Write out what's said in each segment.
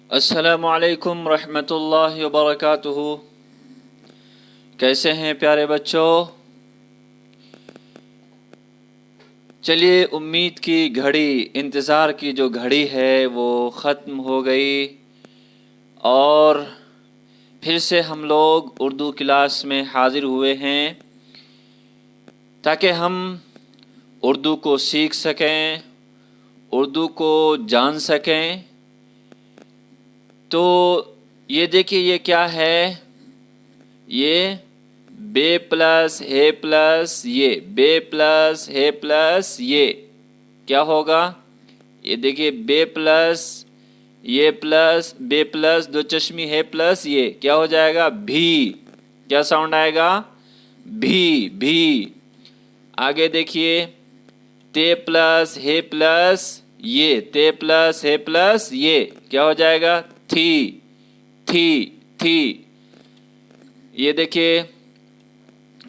अस्सलामु अलैकुम रहमतुल्लाहि व बरकातुहू। कैसे हैं प्यारे बच्चों? चलिए, उम्मीद की घड़ी, इंतज़ार की जो घड़ी है वो ख़त्म हो गई और फिर से हम लोग उर्दू क्लास में हाज़िर हुए हैं ताकि हम उर्दू को सीख सकें, उर्दू को जान सकें। तो ये देखिए, ये क्या है? ये बे प्लस हे प्लस ये, बे प्लस हे प्लस ये क्या होगा? ये देखिए, बे प्लस ये प्लस बे प्लस दो चश्मी है प्लस ये क्या हो जाएगा? भी। क्या साउंड आएगा? भी। आगे देखिए, ते प्लस हे प्लस ये, ते प्लस हे प्लस ये क्या हो जाएगा? थी। ये देखिए,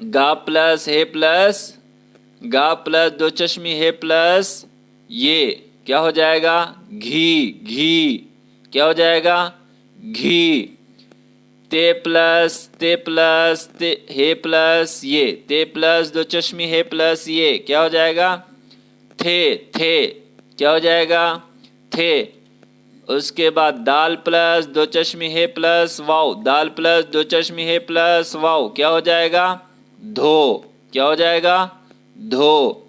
गा प्लस हे प्लस गा प्लस दो चश्मी है प्लस ये क्या हो जाएगा? घी। क्या हो जाएगा? घी। ते प्लस ते हे प्लस ये, ते प्लस दो चश्मी है प्लस ये क्या हो जाएगा? थे। क्या हो जाएगा? थे। उसके बाद दाल प्लस दो चश्मी है प्लस वाव, दाल प्लस दो चश्मी है प्लस वाव क्या हो जाएगा? धो। क्या हो जाएगा? धो।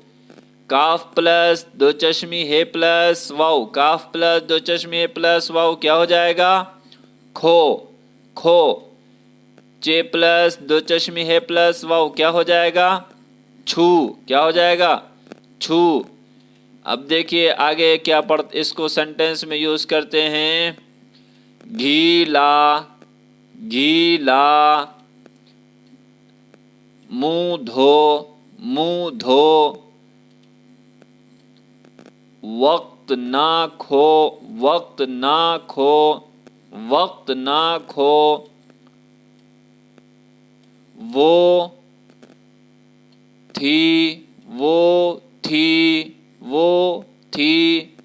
काफ प्लस दो चश्मी है प्लस वाव, काफ प्लस दो चश्मी है प्लस वाव क्या हो जाएगा? खो। चे प्लस दो चश्मी है प्लस वाव क्या हो जाएगा? छू। क्या हो जाएगा? छू। अब देखिए आगे क्या इसको सेंटेंस में यूज़ करते हैं। घीला, मुंह धो, वक्त ना खो, वो थी,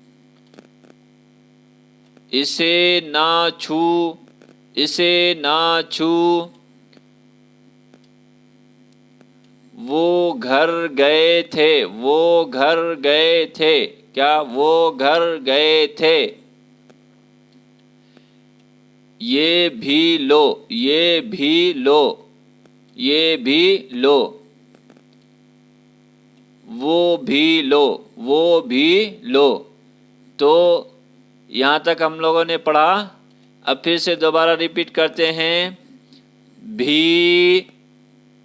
इसे ना छू, वो घर गए थे। क्या? वो घर गए थे। ये भी लो, वो भी लो। तो यहाँ तक हम लोगों ने पढ़ा। अब फिर से दोबारा रिपीट करते हैं। भी,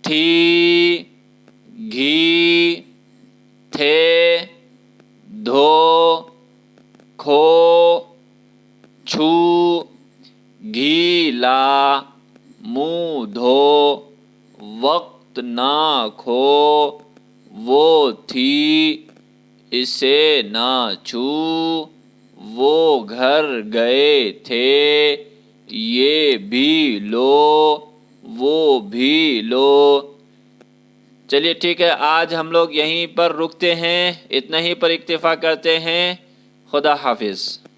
थी, घी, थे, धो, खो, छू, घीला, मुंह धो, वक्त ना खो, वो थी, इसे ना छू, वो घर गए थे, ये भी लो, वो भी लो। चलिए ठीक है, आज हम लोग यहीं पर रुकते हैं, इतना ही पर इक्तिफा करते हैं। खुदा हाफिज़।